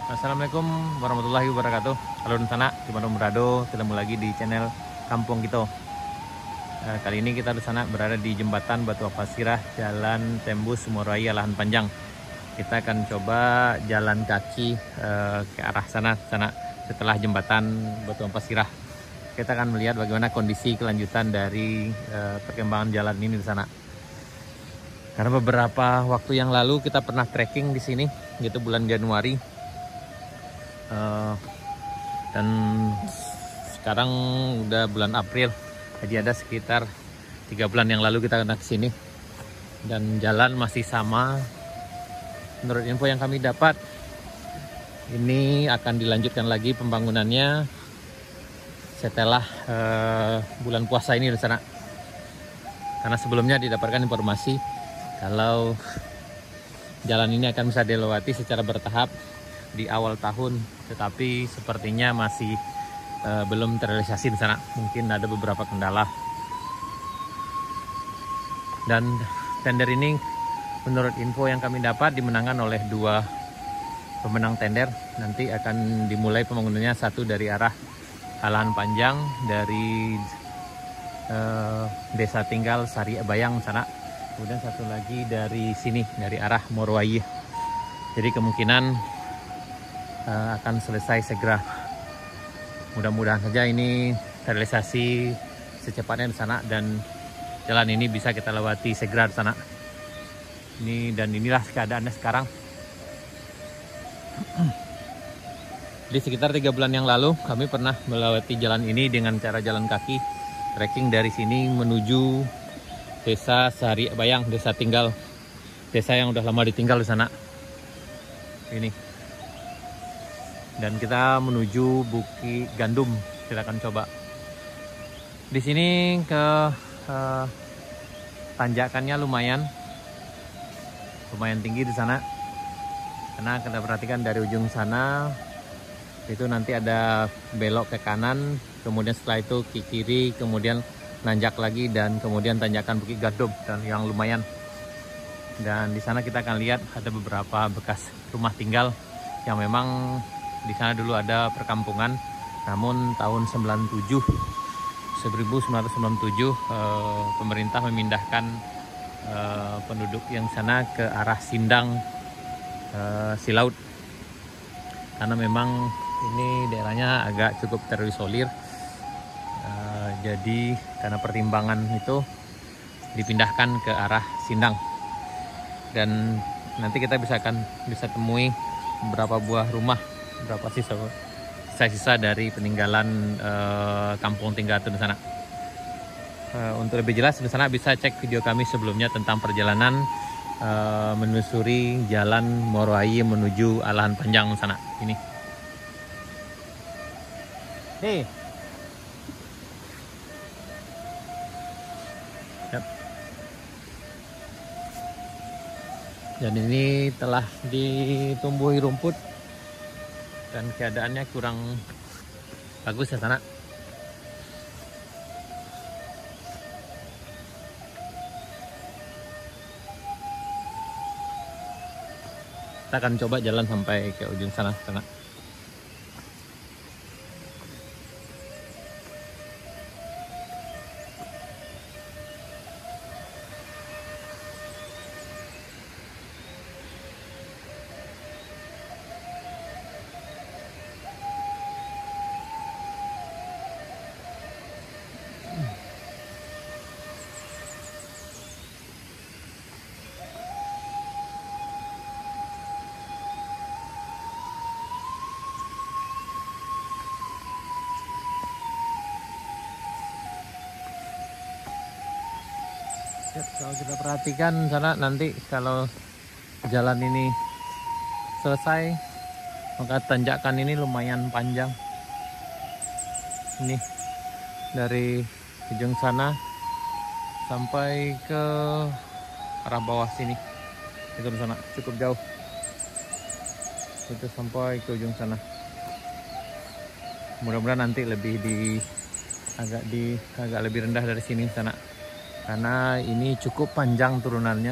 Assalamualaikum warahmatullahi wabarakatuh. Halo Nusana, dimanapun berada, ketemu lagi di channel Kampung Kita. Kali ini kita Nusana berada di jembatan Batu Apasirah, Jalan Tembus Morowai Lahan Panjang. Kita akan coba jalan kaki ke arah sana setelah jembatan Batu Apasirah. Kita akan melihat bagaimana kondisi kelanjutan dari perkembangan jalan ini di sana. Karena beberapa waktu yang lalu kita pernah trekking di sini, gitu bulan Januari. Dan sekarang udah bulan April, jadi ada sekitar 3 bulan yang lalu kita kena ke sini dan jalan masih sama. Menurut info yang kami dapat, ini akan dilanjutkan lagi pembangunannya setelah bulan puasa ini di sana. Karena sebelumnya didapatkan informasi kalau jalan ini akan bisa dilewati secara bertahap di awal tahun, tetapi sepertinya masih belum terrealisasi di sana. Mungkin ada beberapa kendala. Dan tender ini menurut info yang kami dapat dimenangkan oleh 2 pemenang tender. Nanti akan dimulai pembangunannya, satu dari arah Lahan Panjang dari Desa Tinggal Sari Bayang sana. Kemudian satu lagi dari sini, dari arah Morowai. Jadi kemungkinan akan selesai segera. Mudah-mudahan saja ini terrealisasi secepatnya di sana dan jalan ini bisa kita lewati segera di sana. Dan inilah keadaannya sekarang. Di sekitar 3 bulan yang lalu kami pernah melewati jalan ini dengan cara jalan kaki, trekking dari sini menuju Desa Sari Bayang, Desa Tinggal, desa yang udah lama ditinggal di sana. Ini. Dan kita menuju Bukit Gandum. Kita akan coba. Di sini ke tanjakannya lumayan tinggi di sana. Karena kita perhatikan dari ujung sana itu nanti ada belok ke kanan, kemudian setelah itu ke kiri, kemudian nanjak lagi dan kemudian tanjakan Bukit Gandum dan yang lumayan. Dan di sana kita akan lihat ada beberapa bekas rumah tinggal yang memang di sana dulu ada perkampungan, namun tahun 1997 pemerintah memindahkan penduduk yang sana ke arah Sindang, Silaut. Karena memang ini daerahnya agak cukup terisolir, jadi karena pertimbangan itu dipindahkan ke arah Sindang. Dan nanti kita bisa temui beberapa buah rumah, berapa sisa dari peninggalan kampung Tinggatun di sana. Untuk lebih jelas di sana bisa cek video kami sebelumnya tentang perjalanan menyusuri jalan Morowai menuju Lahan Panjang sana. Ini. Hey. Yep. Dan ini telah ditumbuhi rumput dan keadaannya kurang bagus ya sana. Kita akan coba jalan sampai ke ujung sana. Kalau kita perhatikan sana, nanti kalau jalan ini selesai, maka tanjakan ini lumayan panjang. Ini dari ujung sana sampai ke arah bawah sini. Itu di sana cukup jauh. Itu sampai ke ujung sana. Mudah-mudahan nanti agak lebih rendah dari sini sana. Karena ini cukup panjang turunannya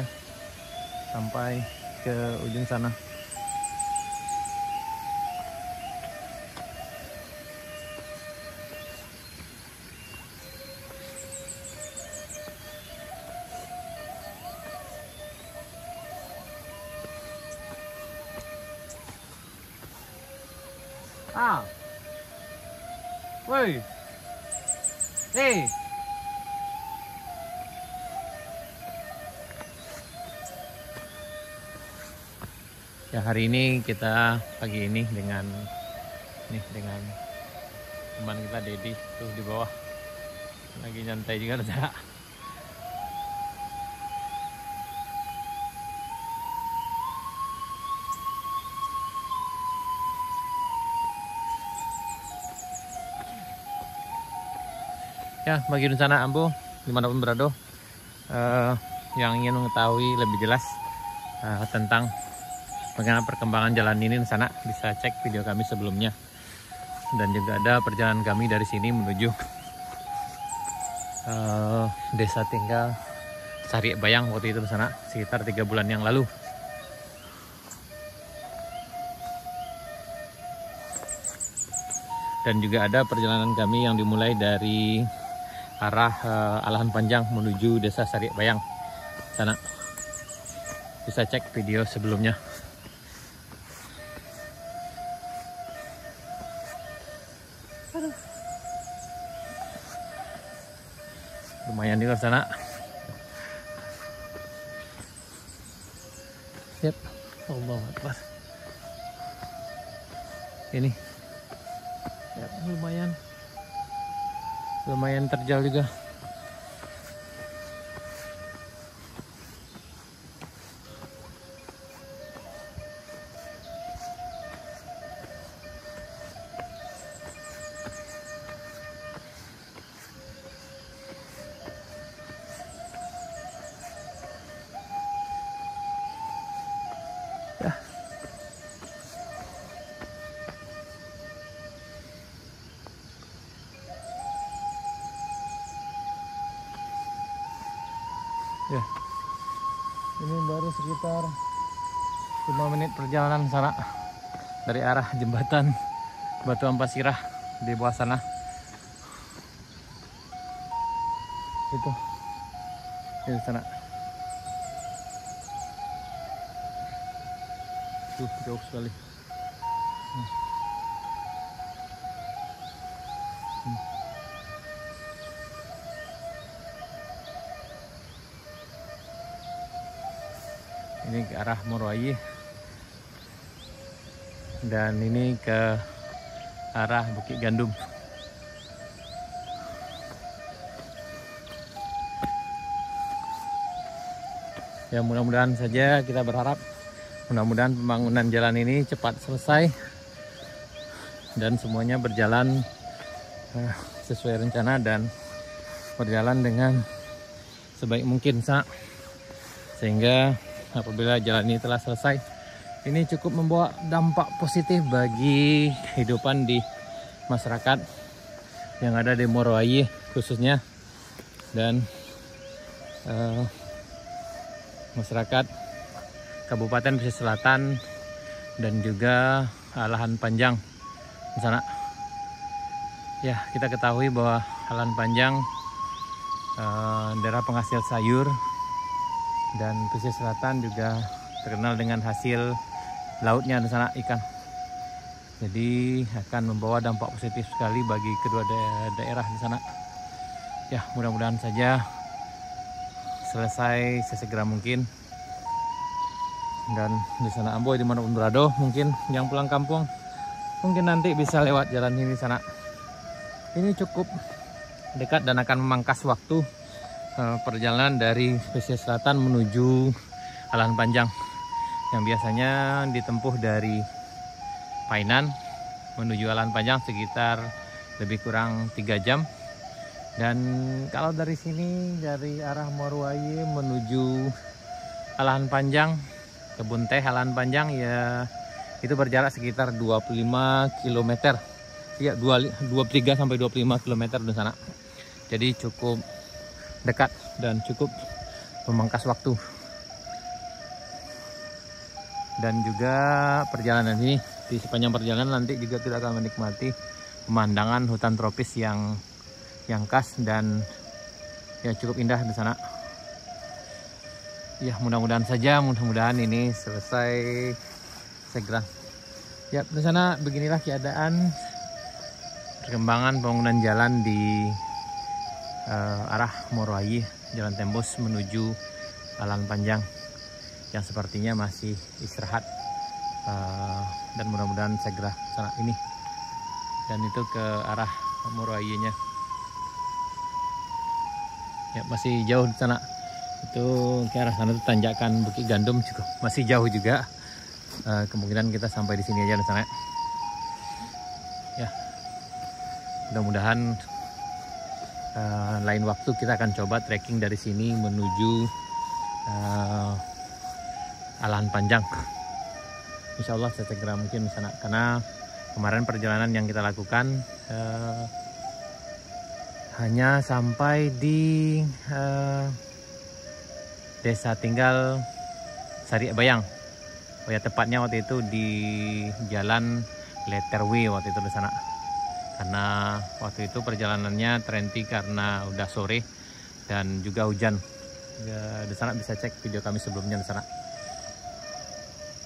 sampai ke ujung sana. Ah. Woi. Hey. Ya, hari ini kita pagi ini dengan teman kita Dedi tuh di bawah lagi nyantai juga ada. Ya, bagi rencana Ambo dimanapun berada, yang ingin mengetahui lebih jelas tentang bagaimana perkembangan jalan ini di sana, bisa cek video kami sebelumnya. Dan juga ada perjalanan kami dari sini menuju desa tinggal Sari Bayang waktu itu di sana sekitar 3 bulan yang lalu. Dan juga ada perjalanan kami yang dimulai dari arah Alahan Panjang menuju desa Sari Bayang sana. Bisa cek video sebelumnya. Lumayan juga sana. Siap. Allah Akbar. Ini. Ya, lumayan terjal juga. Ya, ini baru sekitar 5 menit perjalanan sana dari arah jembatan Batu Ampasirah di bawah sana. Itu di sana. Tuh, jauh sekali. Ini ke arah Moroayi dan ini ke arah Bukit Gandum. Ya, mudah-mudahan saja, kita berharap mudah-mudahan pembangunan jalan ini cepat selesai dan semuanya berjalan sesuai rencana dan berjalan dengan sebaik mungkin, sehingga apabila jalan ini telah selesai, ini cukup membawa dampak positif bagi kehidupan di masyarakat yang ada di Moroayi khususnya, dan masyarakat Kabupaten Pesisir Selatan dan juga Alahan Panjang di sana. Ya, kita ketahui bahwa Alahan Panjang daerah penghasil sayur, dan pesisir selatan juga terkenal dengan hasil lautnya di sana, ikan. Jadi akan membawa dampak positif sekali bagi kedua daerah di sana. Ya, mudah-mudahan saja selesai sesegera mungkin. Dan di sana Ambo dimanapun berada, mungkin yang pulang kampung mungkin nanti bisa lewat jalan ini sana. Ini cukup dekat dan akan memangkas waktu perjalanan dari pesisir selatan menuju Alahan Panjang yang biasanya ditempuh dari Painan menuju Alahan Panjang sekitar lebih kurang 3 jam. Dan kalau dari sini, dari arah Moroayi menuju Alahan Panjang, Kebun Teh Alahan Panjang, ya itu berjarak sekitar 25 km. Ya, 23 sampai 25 km di sana. Jadi cukup dekat dan cukup memangkas waktu. Dan juga perjalanan ini, di sepanjang perjalanan nanti juga kita akan menikmati pemandangan hutan tropis yang khas dan ya cukup indah di sana. Ya, mudah-mudahan saja, mudah-mudahan ini selesai segera. Ya, di sana beginilah keadaan perkembangan pembangunan jalan di arah Moroayi, Jalan Tembus menuju Alan Panjang yang sepertinya masih istirahat, dan mudah-mudahan segera sana ini, dan itu ke arah Moroayinya. Ya, masih jauh di sana. Itu ke arah sana itu tanjakan Bukit Gandum juga masih jauh juga. Kemungkinan kita sampai di sini aja di sana. Ya, mudah-mudahan lain waktu kita akan coba trekking dari sini menuju Alan Panjang. Insya Allah segera mungkin di sana, karena kemarin perjalanan yang kita lakukan hanya sampai di desa tinggal Sari Bayang. Oh ya, tepatnya waktu itu di Jalan Leterwi waktu itu di sana. Karena waktu itu perjalanannya terhenti karena udah sore dan juga hujan. Ya, di sana bisa cek video kami sebelumnya di sana.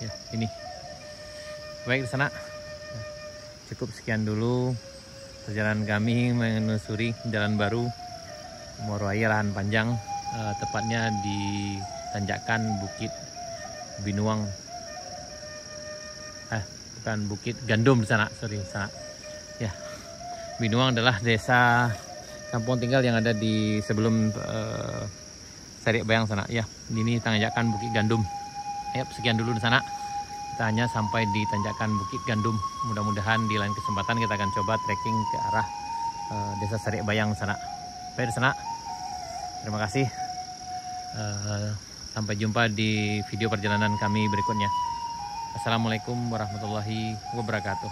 Ya, ini. Baik, di sana. Cukup sekian dulu perjalanan kami menelusuri jalan baru Moroayi Alan Panjang, tepatnya di tanjakan Bukit Binuang. Bukan Bukit Gandum di sana, sorry, sana. Ya, Binuang adalah desa kampung tinggal yang ada di sebelum Sari Bayang sana. Ya, ini tanjakan Bukit Gandum. Ya, sekian dulu di sana. Kita hanya sampai di tanjakan Bukit Gandum. Mudah-mudahan di lain kesempatan kita akan coba trekking ke arah desa Sari Bayang sana. Baik, di sana. Terima kasih. Sampai jumpa di video perjalanan kami berikutnya. Assalamualaikum warahmatullahi wabarakatuh.